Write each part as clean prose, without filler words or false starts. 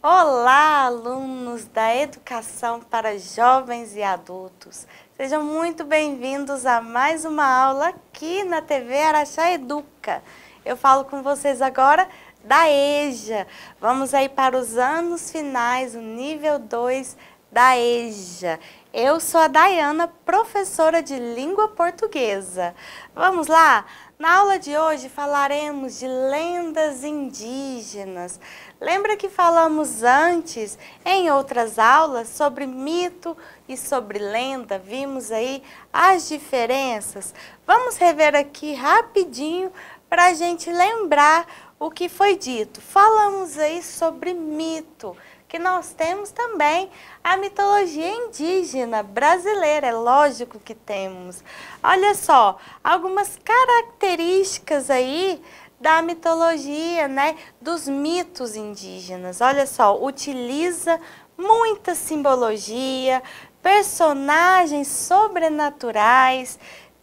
Olá, alunos da Educação para Jovens e Adultos. Sejam muito bem-vindos a mais uma aula aqui na TV Araxá Educa. Eu falo com vocês agora da EJA. Vamos aí para os anos finais, o nível 2 da EJA. Eu sou a Dayana, professora de língua portuguesa. Vamos lá? Na aula de hoje falaremos de lendas indígenas. Lembra que falamos antes, em outras aulas, sobre mito e sobre lenda? Vimos aí as diferenças. Vamos rever aqui rapidinho para a gente lembrar o que foi dito. Falamos aí sobre mito, que nós temos também a mitologia indígena brasileira, é lógico que temos. Olha só, algumas características aí da mitologia, né, dos mitos indígenas. Olha só, utiliza muita simbologia, personagens sobrenaturais,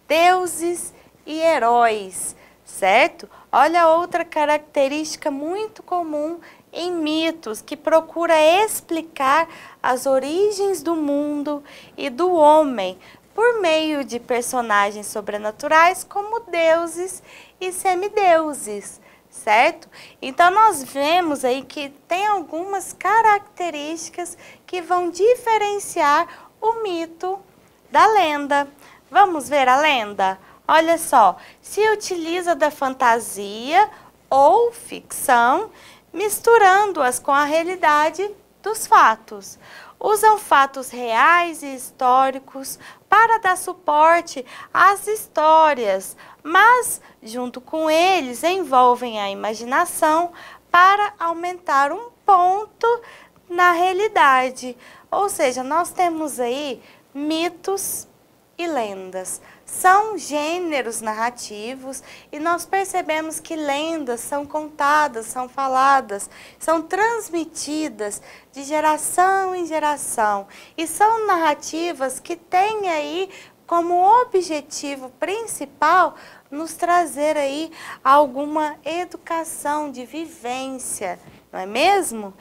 deuses e heróis, certo? Olha outra característica muito comum em mitos, que procura explicar as origens do mundo e do homem por meio de personagens sobrenaturais como deuses e semideuses, certo? Então nós vemos aí que tem algumas características que vão diferenciar o mito da lenda. Vamos ver a lenda? Olha só, se utiliza da fantasia ou ficção, misturando-as com a realidade dos fatos. Usam fatos reais e históricos para dar suporte às histórias, mas, junto com eles, envolvem a imaginação para aumentar um ponto na realidade. Ou seja, nós temos aí mitos e lendas. São gêneros narrativos e nós percebemos que lendas são contadas, são faladas, são transmitidas de geração em geração. E são narrativas que têm aí como objetivo principal nos trazer aí alguma educação de vivência, não é mesmo?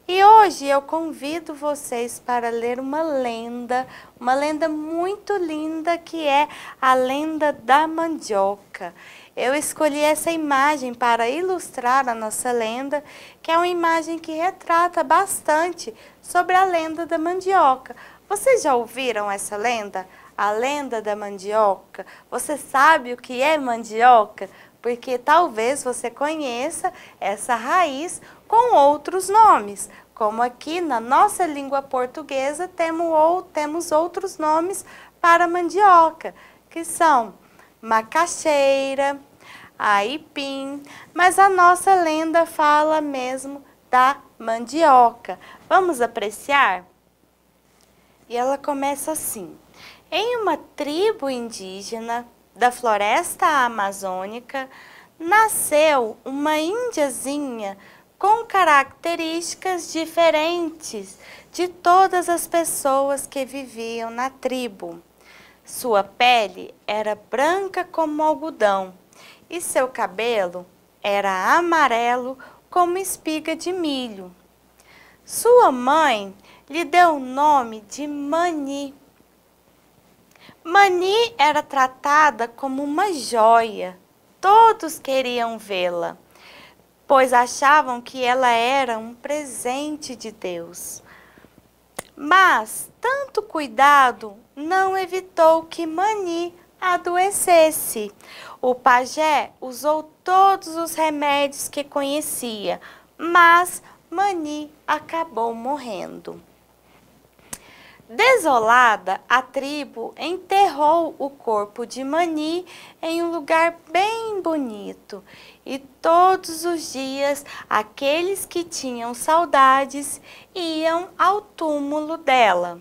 E hoje eu convido vocês para ler uma lenda muito linda, que é a lenda da mandioca. Eu escolhi essa imagem para ilustrar a nossa lenda, que é uma imagem que retrata bastante sobre a lenda da mandioca. Vocês já ouviram essa lenda? A lenda da mandioca? Você sabe o que é mandioca? Porque talvez você conheça essa raiz com outros nomes, como aqui na nossa língua portuguesa temos outros nomes para mandioca, que são macaxeira, aipim, mas a nossa lenda fala mesmo da mandioca. Vamos apreciar? E ela começa assim: em uma tribo indígena da floresta amazônica, nasceu uma índiazinha com características diferentes de todas as pessoas que viviam na tribo. Sua pele era branca como algodão e seu cabelo era amarelo como espiga de milho. Sua mãe lhe deu o nome de Mani. Mani era tratada como uma joia. Todos queriam vê-la, pois achavam que ela era um presente de Deus. Mas tanto cuidado não evitou que Mani adoecesse. O pajé usou todos os remédios que conhecia, mas Mani acabou morrendo. Desolada, a tribo enterrou o corpo de Mani em um lugar bem bonito. E todos os dias, aqueles que tinham saudades iam ao túmulo dela.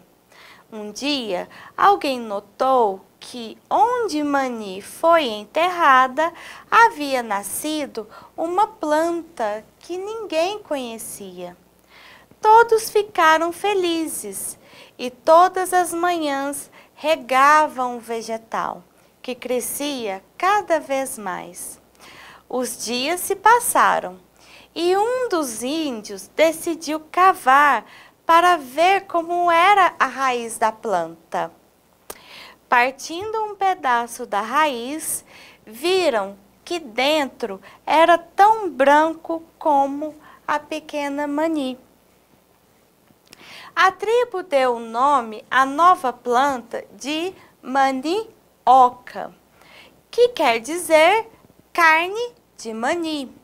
Um dia, alguém notou que onde Mani foi enterrada, havia nascido uma planta que ninguém conhecia. Todos ficaram felizes. E todas as manhãs regavam o vegetal, que crescia cada vez mais. Os dias se passaram e um dos índios decidiu cavar para ver como era a raiz da planta. Partindo um pedaço da raiz, viram que dentro era tão branco como a pequena mani. A tribo deu o nome à nova planta de manioca, que quer dizer carne de mani.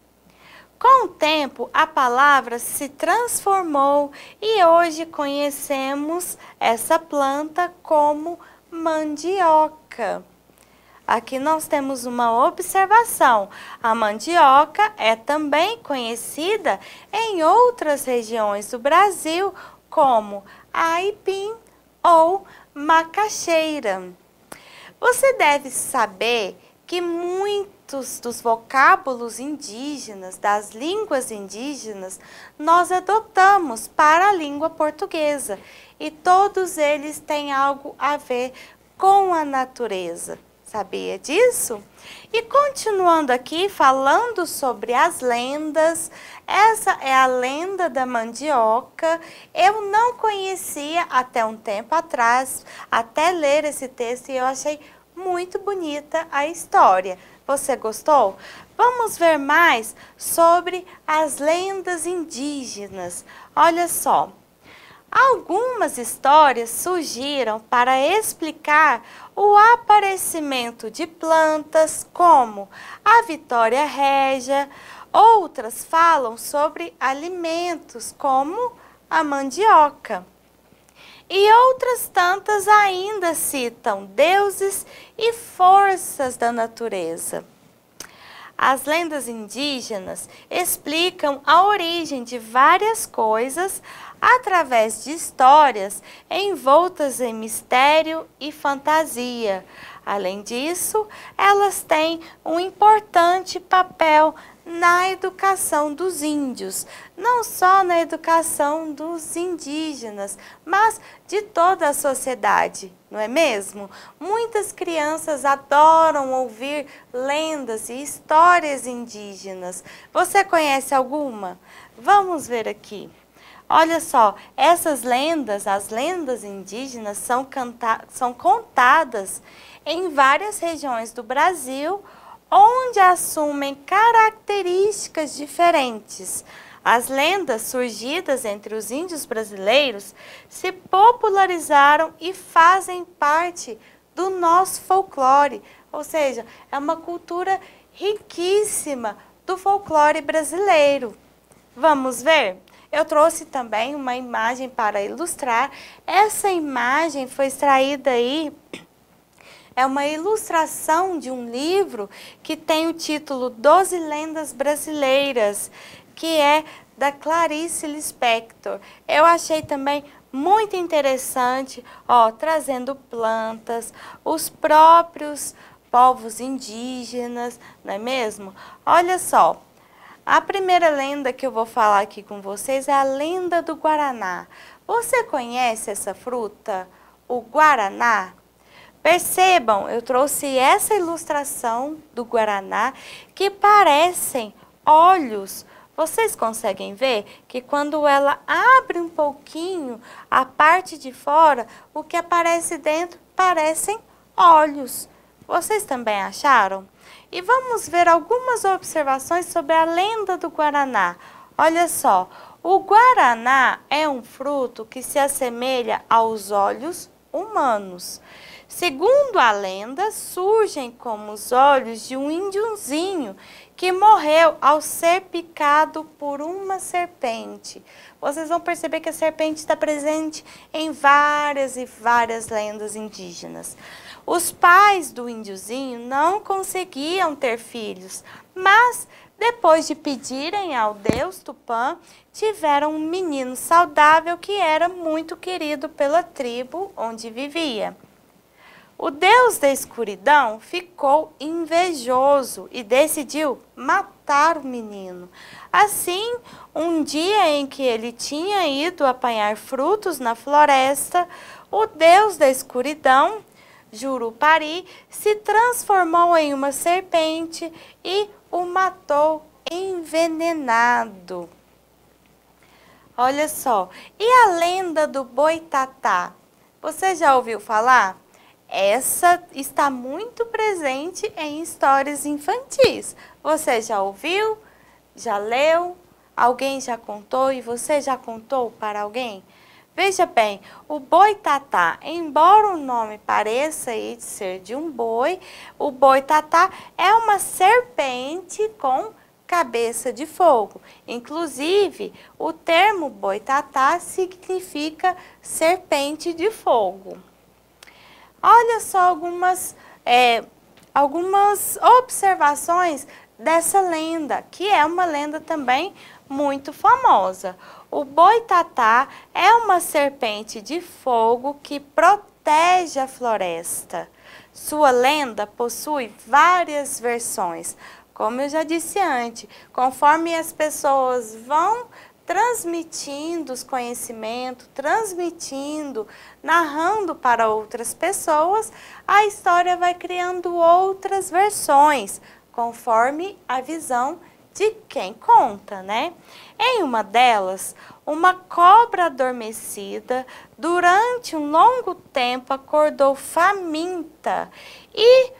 Com o tempo, a palavra se transformou e hoje conhecemos essa planta como mandioca. Aqui nós temos uma observação. A mandioca é também conhecida em outras regiões do Brasil como aipim ou macaxeira. Você deve saber que muitos dos vocábulos indígenas, das línguas indígenas, nós adotamos para a língua portuguesa e todos eles têm algo a ver com a natureza. Sabia disso? E continuando aqui, falando sobre as lendas, essa é a lenda da mandioca. Eu não conhecia até um tempo atrás, até ler esse texto, e eu achei muito bonita a história. Você gostou? Vamos ver mais sobre as lendas indígenas. Olha só. Algumas histórias surgiram para explicar o aparecimento de plantas como a Vitória Régia. Outras falam sobre alimentos como a mandioca. E outras tantas ainda citam deuses e forças da natureza. As lendas indígenas explicam a origem de várias coisas através de histórias envoltas em mistério e fantasia. Além disso, elas têm um importante papel na educação dos índios, não só na educação dos indígenas, mas de toda a sociedade, não é mesmo? Muitas crianças adoram ouvir lendas e histórias indígenas. Você conhece alguma? Vamos ver aqui. Olha só, essas lendas, as lendas indígenas são contadas em várias regiões do Brasil, onde assumem características diferentes. As lendas surgidas entre os índios brasileiros se popularizaram e fazem parte do nosso folclore, ou seja, é uma cultura riquíssima do folclore brasileiro. Vamos ver? Eu trouxe também uma imagem para ilustrar. Essa imagem foi extraída aí, é uma ilustração de um livro que tem o título 12 Lendas Brasileiras, que é da Clarice Lispector. Eu achei também muito interessante, ó, trazendo plantas, os próprios povos indígenas, não é mesmo? Olha só. A primeira lenda que eu vou falar aqui com vocês é a lenda do guaraná. Você conhece essa fruta, o guaraná? Percebam, eu trouxe essa ilustração do guaraná que parecem olhos. Vocês conseguem ver que quando ela abre um pouquinho a parte de fora, o que aparece dentro parecem olhos. Vocês também acharam? E vamos ver algumas observações sobre a lenda do guaraná. Olha só, o guaraná é um fruto que se assemelha aos olhos humanos. Segundo a lenda, surgem como os olhos de um índiozinho que morreu ao ser picado por uma serpente. Vocês vão perceber que a serpente está presente em várias e várias lendas indígenas. Os pais do índiozinho não conseguiam ter filhos, mas depois de pedirem ao deus Tupã, tiveram um menino saudável que era muito querido pela tribo onde vivia. O deus da escuridão ficou invejoso e decidiu matar o menino. Assim, um dia em que ele tinha ido apanhar frutos na floresta, o deus da escuridão Jurupari se transformou em uma serpente e o matou envenenado. Olha só, e a lenda do Boitatá? Você já ouviu falar? Essa está muito presente em histórias infantis. Você já ouviu? Já leu? Alguém já contou e você já contou para alguém? Veja bem, o Boitatá, embora o nome pareça aí de ser de um boi, o Boitatá é uma serpente com cabeça de fogo. Inclusive, o termo Boitatá significa serpente de fogo. Olha só algumas observações dessa lenda, que é uma lenda também muito famosa. O Boitatá é uma serpente de fogo que protege a floresta. Sua lenda possui várias versões. Como eu já disse antes, conforme as pessoas vão transmitindo os conhecimentos, narrando para outras pessoas, a história vai criando outras versões, conforme a visão de quem conta, né? Em uma delas, uma cobra adormecida durante um longo tempo acordou faminta e,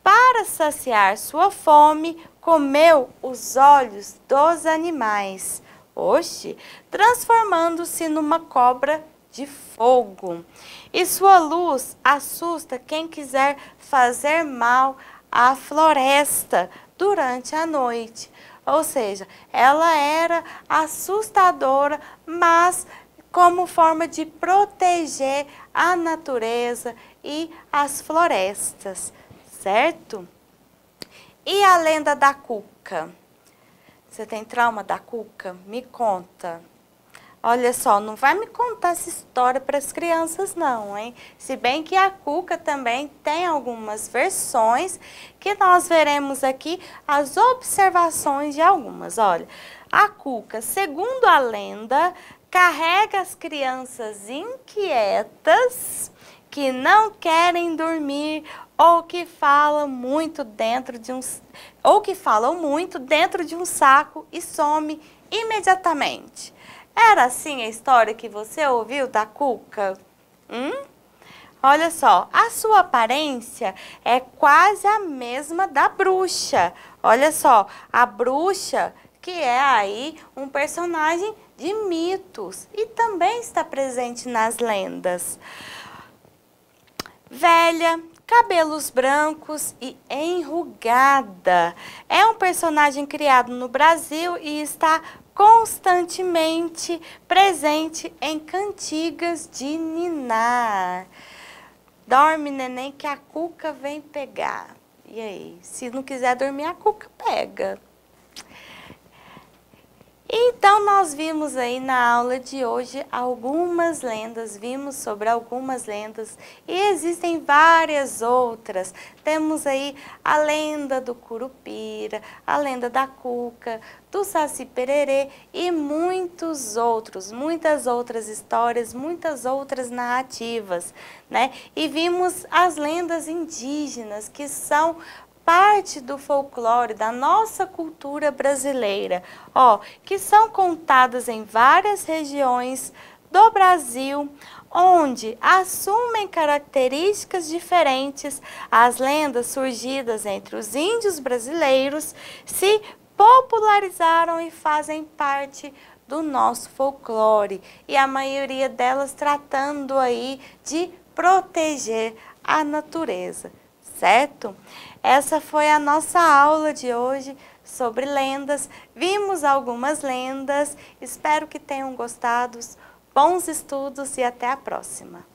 para saciar sua fome, comeu os olhos dos animais. Oxe, transformando-se numa cobra de fogo. E sua luz assusta quem quiser fazer mal à floresta durante a noite. Ou seja, ela era assustadora, mas como forma de proteger a natureza e as florestas, certo? E a lenda da cuca? Você tem trauma da cuca? Me conta. Olha só, não vai me contar essa história para as crianças não, hein? Se bem que a cuca também tem algumas versões que nós veremos aqui as observações de algumas. Olha, a cuca, segundo a lenda, carrega as crianças inquietas que não querem dormir ou que falam muito dentro de um saco e some imediatamente. Era assim a história que você ouviu da cuca? Olha só, a sua aparência é quase a mesma da bruxa. Olha só, a bruxa, que é aí um personagem de mitos e também está presente nas lendas. Velha, cabelos brancos e enrugada. É um personagem criado no Brasil e está constantemente presente em cantigas de ninar. Dorme, neném, que a cuca vem pegar. E aí, se não quiser dormir, a cuca pega. Então, nós vimos aí na aula de hoje algumas lendas, vimos sobre algumas lendas e existem várias outras. Temos aí a lenda do Curupira, a lenda da cuca, do Saci-Pererê e muitas outras histórias, muitas outras narrativas, né? E vimos as lendas indígenas, que são parte do folclore da nossa cultura brasileira, que são contadas em várias regiões do Brasil, onde assumem características diferentes. As lendas surgidas entre os índios brasileiros se popularizaram e fazem parte do nosso folclore, e a maioria delas tratando aí de proteger a natureza, certo? Essa foi a nossa aula de hoje sobre lendas. Vimos algumas lendas. Espero que tenham gostado. Bons estudos e até a próxima.